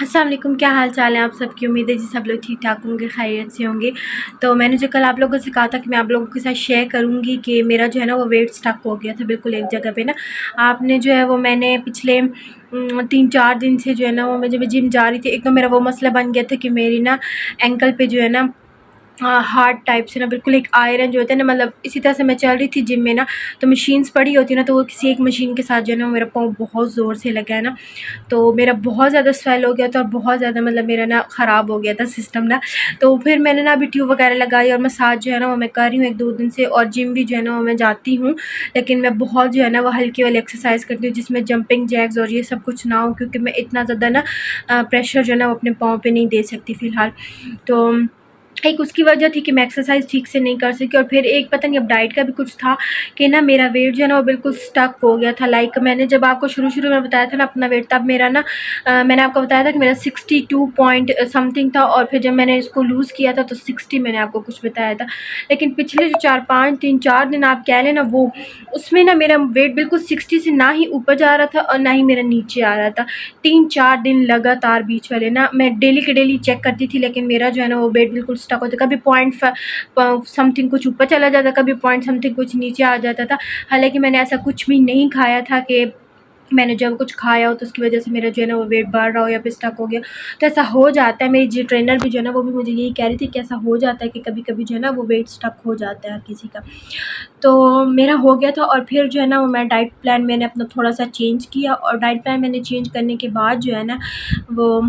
अस्सलाम वालेकुम, क्या हाल चाल है आप सबकी। उम्मीद है जी सब लोग ठीक ठाक होंगे, खैरियत से होंगे। तो मैंने जो कल आप लोगों से कहा था कि मैं आप लोगों के साथ शेयर करूंगी कि मेरा जो है ना वो वेट स्टक हो गया था बिल्कुल एक जगह पे ना। आपने जो है वो मैंने पिछले 3-4 दिन से जो है ना वो मैं जब जिम जा रही थी, एक तो मेरा वो मसला बन गया था कि मेरी ना एंकल पे जो है ना हार्ड टाइप से ना बिल्कुल एक आयरन जो होता है ना, मतलब इसी तरह से मैं चल रही थी जिम में ना, तो मशीन्स पड़ी होती है ना, तो वो किसी एक मशीन के साथ जो है ना मेरा पाँव बहुत ज़ोर से लगा है ना, तो मेरा बहुत ज़्यादा स्वेल हो गया था और बहुत ज़्यादा मतलब मेरा ना ख़राब हो गया था सिस्टम ना। तो फिर मैंने ना अभी ट्यूब वगैरह लगाई और मसाज जो है ना वो मैं कर रही हूँ 1-2 दिन से, और जिम भी जो है ना वो मैं जाती हूँ, लेकिन मैं बहुत जो है ना वो हल्की वाली एक्सरसाइज करती हूँ जिसमें जंपिंग जैक्स और ये सब कुछ ना हो, क्योंकि मैं इतना ज़्यादा ना प्रेशर जो है ना वो अपने पाँव पे नहीं दे सकती फ़िलहाल। तो एक उसकी वजह थी कि मैं एक्सरसाइज ठीक से नहीं कर सकी, और फिर एक पता नहीं अब डाइट का भी कुछ था कि ना मेरा वेट जो है ना वो बिल्कुल स्टक हो गया था। लाइक मैंने जब आपको शुरू में बताया था ना अपना वेट, तब मेरा ना मैंने आपको बताया था कि मेरा 62 पॉइंट समथिंग था, और फिर जब मैंने इसको लूज़ किया था तो 60 मैंने आपको कुछ बताया था। लेकिन पिछले जो 3-4 दिन आप कह लें ना, वो उसमें ना मेरा वेट बिल्कुल 60 से ना ही ऊपर जा रहा था और ना ही मेरा नीचे आ रहा था। 3-4 दिन लगातार बीच वाले ना मैं डेली के डेली चेक करती थी, लेकिन मेरा जो है ना वो वेट बिल्कुल स्टक होता, कभी पॉइंट समथिंग कुछ ऊपर चला जाता, कभी पॉइंट समथिंग कुछ नीचे आ जाता था। हालांकि मैंने ऐसा कुछ भी नहीं खाया था कि मैंने जब कुछ खाया हो तो उसकी वजह से मेरा जो है ना वो वेट बढ़ रहा हो या फिर स्टक हो गया। तो ऐसा हो जाता है, मेरी जो ट्रेनर भी जो है ना वो भी मुझे यही कह रही थी कि ऐसा हो जाता है कि कभी कभी जो है ना वो वेट स्टक हो जाता है हर किसी का। तो मेरा हो गया था, और फिर जो है ना वो मैं डाइट प्लान मैंने अपना थोड़ा सा चेंज किया, और डाइट प्लान मैंने चेंज करने के बाद जो है ना वो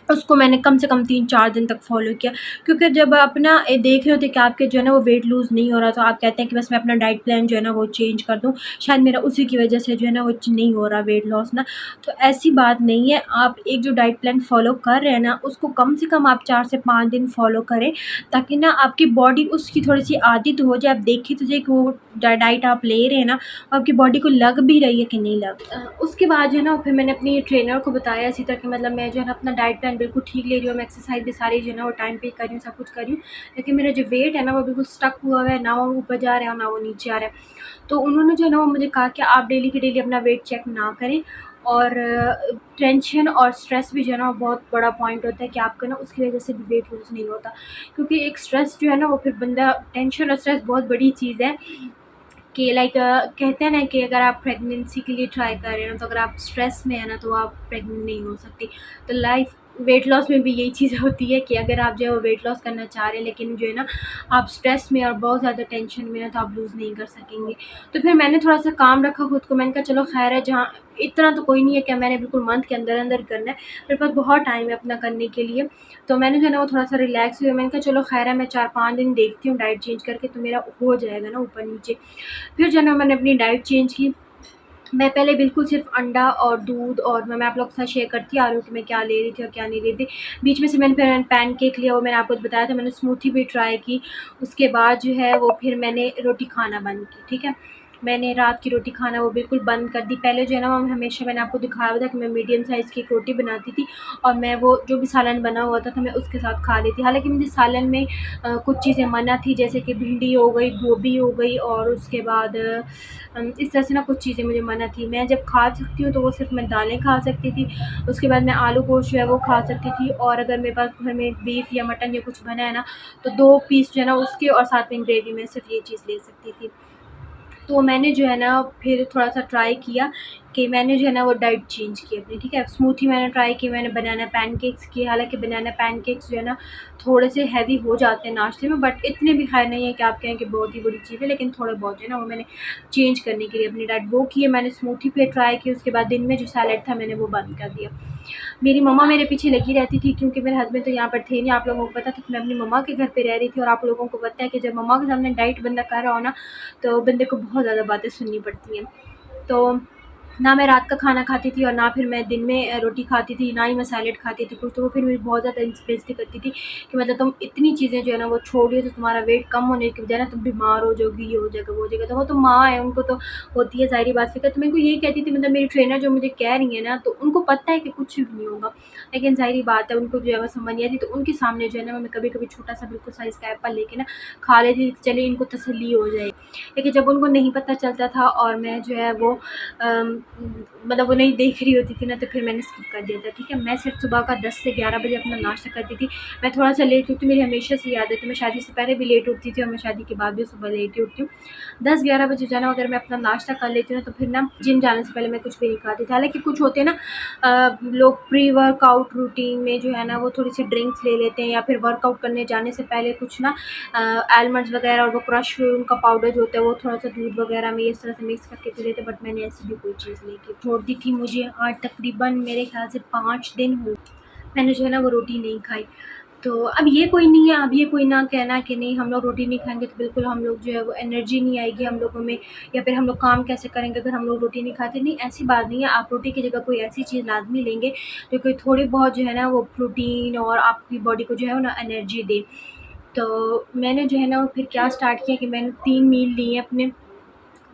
उसको मैंने कम से कम 3-4 दिन तक फ़ॉलो किया। क्योंकि जब आप ना देख रहे होते कि आपके जो है ना वो वेट लूज़ नहीं हो रहा, तो आप कहते हैं कि बस मैं अपना डाइट प्लान जो है ना वो चेंज कर दूँ, शायद मेरा उसी की वजह से जो है ना वो नहीं हो रहा वेट लॉस ना। तो ऐसी बात नहीं है, आप एक जो डाइट प्लान फ़ॉलो कर रहे हैं ना उसको कम से कम आप 4 से 5 दिन फ़ॉलो करें, ताकि ना आपकी बॉडी उसकी थोड़ी-सी आदत हो जाए। आप देखिए तो सही कि वो डाइट आप ले रहे हैं ना, आपकी बॉडी को लग भी रही है कि नहीं लग। उसके बाद जो है ना फिर मैंने अपनी ट्रेनर को बताया इसी तरह कि मतलब मैं जो है ना अपना डाइट प्लान बिल्कुल ठीक ले रही हूँ, मैं एक्सरसाइज भी सारी जो है ना वो टाइम पे कर रही हूँ, सब कुछ कर रही हूँ, लेकिन मेरा जो वेट है ना वो बिल्कुल स्टक हुआ है, ना वो ऊपर जा रहा है और ना वो नीचे आ रहा है। तो उन्होंने जो है ना वो मुझे कहा कि आप डेली के डेली अपना वेट चेक ना करें, और टेंशन और स्ट्रेस भी जो है ना वो बहुत बड़ा पॉइंट होता है कि आपका ना उसकी वजह से भी वेट लूज़ नहीं होता। क्योंकि एक स्ट्रेस जो है ना वो फिर बंदा, टेंशन और स्ट्रेस बहुत बड़ी चीज़ है कि लाइक कहते हैं ना कि अगर आप प्रेगनेंसी के लिए ट्राई कर रहे हो, तो अगर आप स्ट्रेस में है ना तो आप प्रेग्नेंट नहीं हो सकती। तो लाइफ वेट लॉस में भी यही चीज़ होती है कि अगर आप जो है वो वेट लॉस करना चाह रहे हैं, लेकिन जो है ना आप स्ट्रेस में और बहुत ज़्यादा टेंशन में ना, तो आप लूज़ नहीं कर सकेंगे। तो फिर मैंने थोड़ा सा काम रखा खुद को, मैंने कहा चलो खैर है, जहाँ इतना तो कोई नहीं है कि मैंने बिल्कुल मंथ के अंदर अंदर करना है, मेरे पास बहुत टाइम है अपना करने के लिए। तो मैंने जो है ना वो थोड़ा सा रिलैक्स हुआ, मैंने कहा चलो खैर है, मैं 4-5 दिन देखती हूँ डाइट चेंज करके, तो मेरा हो जाएगा ना ऊपर नीचे। फिर जो है ना मैंने अपनी डाइट चेंज की। मैं पहले बिल्कुल सिर्फ़ अंडा और दूध, और मैं आप लोगों के साथ शेयर करती आ रही हूँ कि मैं क्या ले रही थी और क्या नहीं ले रही थी। बीच में से मैंने पैनकेक लिया, वो मैंने आपको बताया था, मैंने स्मूथी भी ट्राई की। उसके बाद जो है वो फिर मैंने रोटी खाना बंद की, ठीक है। मैंने रात की रोटी खाना वो बिल्कुल बंद कर दी। पहले जो है ना वो हमेशा मैंने आपको दिखाया हुआ था कि मैं मीडियम साइज़ की एक रोटी बनाती थी, और मैं वो जो भी सालन बना हुआ था मैं उसके साथ खा लेती। हालाँकि मुझे सालन में कुछ चीज़ें मना थी, जैसे कि भिंडी हो गई, गोभी हो गई, और उसके बाद इस तरह से ना कुछ चीज़ें मुझे मना थी। मैं जब खा सकती हूँ तो वो सिर्फ़ मैं दालें खा सकती थी। उसके बाद मैं आलू गोश्त जो है वो खा सकती थी, और अगर मेरे पास घर में बीफ या मटन या कुछ बना है ना, तो 2 पीस जो है ना उसके, और साथ में ग्रेवी में सिर्फ़ ये चीज़ ले सकती थी। तो मैंने जो है ना फिर थोड़ा-सा ट्राई किया कि मैंने जो है ना वो डाइट चेंज की अपनी, ठीक है। स्मूथी मैंने ट्राई की, मैंने बनाना पैनकेक्स किए। हालाँकि बनाना पैनकेक्स जो है ना थोड़े से हेवी हो जाते हैं नाश्ते में, बट इतने भी ख़ैर नहीं है कि आप कहें कि बहुत ही बड़ी चीज़ है, लेकिन थोड़े बहुत जो है ना वो मैंने चेंज करने के लिए अपनी डाइट वो की है। मैंने स्मूथी फिर ट्राई की, उसके बाद दिन में जो सैलेड था मैंने वो बंद कर दिया। मेरी मम्मा मेरे पीछे लगी रहती थी, क्योंकि मेरे हस्बैंड तो यहाँ पर थे नहीं। आप लोगों को पता था कि मैं अपनी मम्मा के घर पे रह रही थी, और आप लोगों को पता है कि जब मम्मा के सामने डाइट बंदा कर रहा हो ना, तो बंदे को बहुत ज़्यादा बातें सुननी पड़ती हैं। तो ना मैं रात का खाना खाती थी, और ना फिर मैं दिन में रोटी खाती थी, ना ही मैं सैलेड खाती थी कुछ। तो वो फिर मेरी बहुत ज़्यादा बेइज़्ज़ती करती थी कि मतलब तुम इतनी चीज़ें जो है ना वो छोड़ रही हो, तो तुम्हारा वेट कम होने की बजाय ना तुम बीमार हो जाओगी, ये हो जाएगा, वो हो जाएगा। तो वो तो माँ है, उनको तो होती है ज़ाहिर बात फ़िक्र। तो मैं उनको यही कहती थी, मतलब मेरी ट्रेनर जो मुझे कह रही है ना, तो उनको पता है कि कुछ भी नहीं होगा, लेकिन ज़ाहिर बात है उनको जो है वो समझ नहीं आती। तो उनके सामने जो है ना मैं कभी-कभी छोटा-सा बिल्कुल साइज़ का एप्पल लेके ना खा लेती थी, चलिए इनको तसल्ली हो जाए। लेकिन जब उनको नहीं पता चलता था, और मैं जो है वो मतलब वो नहीं देख रही होती थी ना, तो फिर मैंने स्किप कर दिया था। ठीक है, मैं सिर्फ सुबह का 10 से 11 बजे अपना नाश्ता करती थी। मैं थोड़ा सा लेट उठती हूँ, मेरी हमेशा से आदत है, मैं शादी से पहले भी लेट उठती थी और मैं शादी के बाद भी सुबह लेट ही उठती हूँ। 10-11 बजे जो है ना, अगर मैं अपना नाश्ता कर लेती हूँ ना, तो फिर ना जिम जाने से पहले मैं कुछ भी नहीं खाती थी। हालाँकि कुछ होते हैं ना लोग प्री वर्कआउट रूटीन में जो है ना वो थोड़ी सी ड्रिंक्स ले लेते हैं, या फिर वर्कआउट करने जाने से पहले कुछ ना आलमंड्स वगैरह और वो क्रश उनका पाउडर जो होता है वो थोड़ा सा दूध वगैरह में इस तरह से मिक्स करके पी लेते। बट मैंने ऐसी भी कोई चीज़ नहीं की, छोड़ दी थी। मुझे आज तकरीबन मेरे ख्याल से 5 दिन हो मैंने जो है ना वो रोटी नहीं खाई। तो अब ये कोई नहीं है, अब ये कोई ना कहना कि नहीं हम लोग रोटी नहीं खाएंगे तो बिल्कुल हम लोग जो है वो एनर्जी नहीं आएगी हम लोगों में, या फिर हम लोग काम कैसे करेंगे अगर हम लोग रोटी नहीं खाते। नहीं, ऐसी बात नहीं है। आप रोटी की जगह कोई ऐसी चीज़ लाजमी लेंगे जो कि थोड़ी बहुत जो है ना वो प्रोटीन और आपकी बॉडी को जो है ना एनर्जी दे। तो मैंने जो है ना वो फिर क्या स्टार्ट किया कि मैंने 3 मील लिए अपने,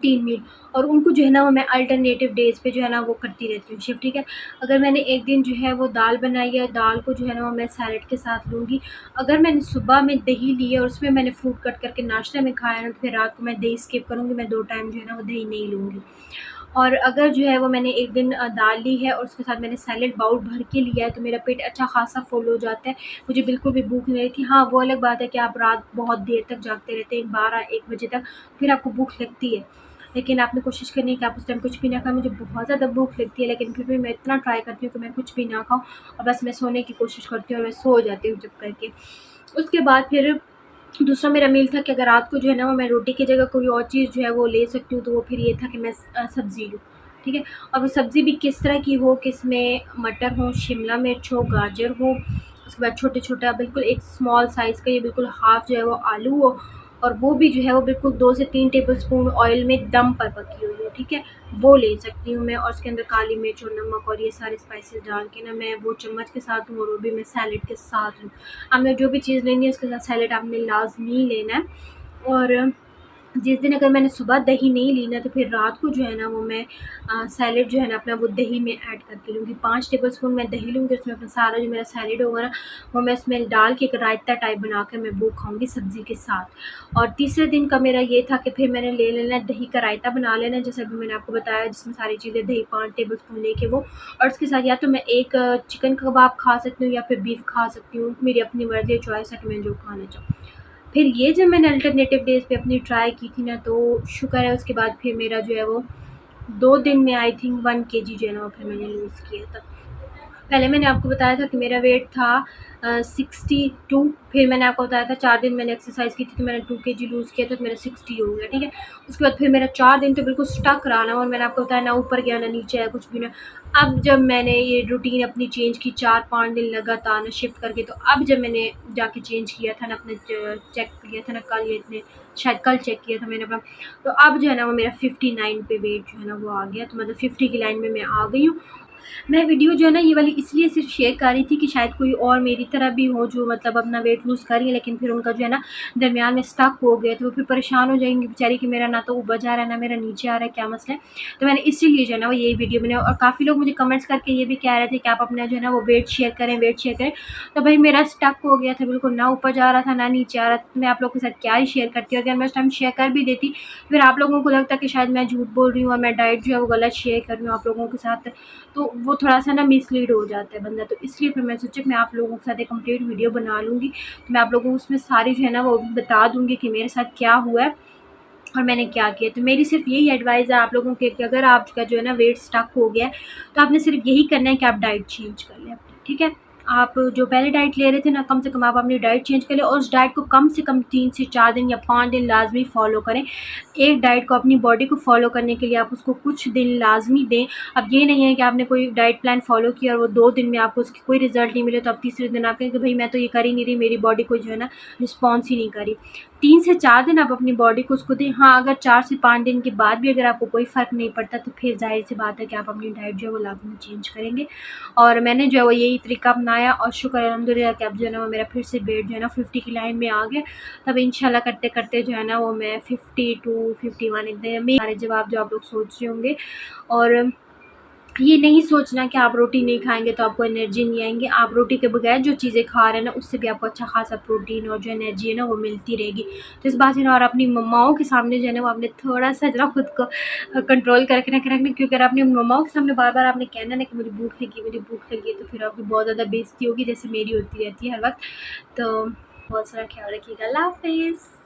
3 मील, और उनको जो है ना वो मैं अल्टरनेटिव डेज़ पे जो है ना वो करती रहती हूँ शिफ्ट। ठीक है, अगर मैंने एक दिन जो है वो दाल बनाई है, दाल को जो है ना वो मैं सैलेड के साथ लूँगी। अगर मैंने सुबह में दही ली है और उसमें मैंने फ्रूट कट करके नाश्ते में खाया ना, तो फिर रात को मैं दही स्किप करूँगी, मैं 2 टाइम जो है ना वो दही नहीं लूँगी। और अगर जो है वो मैंने एक दिन दाल ली है और उसके साथ मैंने सैलेड बाउल भर के लिया है, तो मेरा पेट अच्छा खासा फुल हो जाता है, मुझे बिल्कुल भी भूख नहीं लगती। हाँ, वो अलग बात है कि आप रात बहुत देर तक जागते रहते हैं, 12-1 बजे तक, फिर आपको भूख लगती है। लेकिन आपने कोशिश करनी है कि आप उस टाइम कुछ भी ना खाएँ। मुझे बहुत ज़्यादा भूख लगती है, लेकिन फिर भी मैं इतना ट्राई करती हूँ कि मैं कुछ भी ना खाऊँ और बस मैं सोने की कोशिश करती हूँ और मैं सो जाती हूँ चुप करके। उसके बाद फिर दूसरा मेरा मील था कि अगर रात को जो है ना वो मैं रोटी की जगह कोई और चीज़ जो है वो ले सकती हूँ, तो वो फिर ये था कि मैं सब्ज़ी लूँ। ठीक है, और वो सब्ज़ी भी किस तरह की हो कि इसमें मटर हो, शिमला मिर्च हो, गाजर हो, उसके बाद छोटे-छोटा बिल्कुल एक स्मॉल साइज़ का ये बिल्कुल हाफ़ जो है वो आलू हो, और वो भी जो है वो बिल्कुल 2 से 3 टेबलस्पून ऑयल में दम पर पकी हुई हो। ठीक है, वो ले सकती हूँ मैं, और उसके अंदर काली मिर्च और नमक और ये सारे स्पाइसेस डाल के ना मैं वो चम्मच के साथ हूँ, और वो भी मैं सैलेड के साथ हूँ। आपने जो भी चीज़ लेनी है उसके साथ सैलेड आपने लाज़मी लेना है। और जिस दिन अगर मैंने सुबह दही नहीं ली ना, तो फिर रात को जो है ना वो मैं सैलेड जो है ना अपना वो दही में ऐड करके लूँगी। 5 टेबलस्पून मैं दही लूँगी, उसमें अपना सारा जो मेरा सैलेड होगा ना वो मैं उसमें डाल के एक रायता टाइप बना के मैं वो खाऊँगी सब्ज़ी के साथ। और तीसरे दिन का मेरा ये था कि फिर मैंने ले लेना है दही का रायता बना लेना है, जैसे अभी मैंने आपको बताया, जिसमें सारी चीज़ें दही 5 टेबलस्पून लेके वो, और उसके साथ या तो मैं एक चिकन कबाब खा सकती हूँ या फिर बीफ खा सकती हूँ, मेरी अपनी मर्ज़ी है, चॉइस है कि मैं जो खाना चाहूँ। फिर ये जब मैंने अल्टरनेटिव डेज़ पे अपनी ट्राई की थी ना, तो शुक्र है उसके बाद फिर मेरा जो है वो 2 दिन में आई थिंक 1 केजी जो है ना वो फिर मैंने लूज़ किया था। पहले मैंने आपको बताया था कि मेरा वेट था 62। फिर मैंने आपको बताया था 4 दिन मैंने एक्सरसाइज़ की थी तो मैंने 2 केजी लूज़ किया था, तो मेरा 60 हो गया। ठीक है, उसके बाद फिर मेरा 4 दिन तो बिल्कुल स्टक रहा ना, और मैंने आपको बताया ना ऊपर गया ना नीचे आया, कुछ भी ना। अब जब मैंने ये रूटीन अपनी चेंज की 4-5 दिन लगातार ना शिफ्ट करके, तो अब जब मैंने जाके चेंज किया था ना, अपने चेक किया था ना कल, या इतने शायद कल चेक किया था मैंने अपना, तो अब जो है ना वो मेरा 59 पे वेट जो है ना वो आ गया, तो मतलब 50 की लाइन में मैं आ गई हूँ। मैं वीडियो जो है ना ये वाली इसलिए सिर्फ शेयर कर रही थी कि शायद कोई और मेरी तरह भी हो जो मतलब अपना वेट लूज़ कर रही है, लेकिन फिर उनका जो है ना दरमियान में स्टक हो गया, तो वो फिर परेशान हो जाएंगी बेचारी कि मेरा ना तो ऊपर जा रहा है ना मेरा नीचे आ रहा है, क्या मसला है। तो मैंने इसीलिए जो है ना वो यही वीडियो बनाई, और काफ़ी लोग मुझे कमेंट्स करके ये भी कह रहे थे कि आप अपना जो है ना वो वेट शेयर करें, वेट शेयर करें। तो भाई मेरा स्टक हो गया था, बिल्कुल ना ऊपर जा रहा था ना नीचे आ रहा था, तो मैं आप लोगों के साथ क्या ही शेयर करती। अगर मैं उस टाइम शेयर कर भी देती, फिर आप लोगों को लगता कि शायद मैं झूठ बोल रही हूँ और मैं डाइट जो है वो गलत शेयर कर रही हूँ आप लोगों के साथ, तो वो थोड़ा-सा ना मिसलीड हो जाता है बंदा। तो इसलिए फिर मैं सोचा कि मैं आप लोगों के साथ एक कंप्लीट वीडियो बना लूँगी। तो मैं आप लोगों को उसमें सारी जो है ना वो बता दूँगी कि मेरे साथ क्या हुआ है और मैंने क्या किया। तो मेरी सिर्फ़ यही एडवाइस है आप लोगों के कि अगर आपका जो है ना वेट स्टक हो गया है, तो आपने सिर्फ़ यही करना है कि आप डाइट चेंज कर लें अपनी, ठीक है? आप जो पहले डाइट ले रहे थे ना, कम से कम आप अपनी डाइट चेंज कर लें, और उस डाइट को कम से कम 3 से 4 दिन या 5 दिन लाज़मी फ़ॉलो करें। एक डाइट को अपनी बॉडी को फ़ॉलो करने के लिए आप उसको कुछ दिन लाज़मी दें। अब ये नहीं है कि आपने कोई डाइट प्लान फ़ॉलो किया और वो 2 दिन में आपको उसकी कोई रिज़ल्ट नहीं मिले, तो आप तीसरे दिन आप कहें कि भई मैं तो ये कर ही नहीं रही, मेरी बॉडी को जो है ना रिस्पॉन्स ही नहीं कर रही। 3 से 4 दिन आप अपनी बॉडी को उसको दें। हाँ, अगर 4 से 5 दिन के बाद भी अगर आपको कोई फ़र्क नहीं पड़ता, तो फिर ज़ाहिर-सी बात है कि आप अपनी डाइट जो है वो लाज़मी चेंज करेंगे। और मैंने जो है वो यही तरीका अपनाया, और शुक्र है अल्हम्दुलिल्लाह कि अब जो है ना वो मेरा फिर से वेट जो है ना 50 की लाइन में आ गया। तब इंशाल्लाह करते-करते जो है ना वो मैं 52, 51 इतने में सारे जवाब जो आप लोग सोच रहे होंगे। और ये नहीं सोचना कि आप रोटी नहीं खाएंगे तो आपको एनर्जी नहीं आएंगी। आप रोटी के बगैर जो चीज़ें खा रहे हैं ना, उससे भी आपको अच्छा खासा प्रोटीन और जो एनर्जी है ना वो मिलती रहेगी। तो इस बात है ना, और अपनी मम्माओं के सामने जो है ना वो आपने थोड़ा सा जो ना खुद को कंट्रोल करके रखना, क्योंकि अगर अपनी मम्माओं के सामने बार बार आपने कहना ना कि मुझे भूख लगी, मुझे भूख लगी है, तो फिर आपकी बहुत ज़्यादा बेइज्जती होगी, जैसे मेरी होती रहती है हर वक्त। तो बहुत सारा ख्याल रखिएगा। अल्लाह हाफिज़।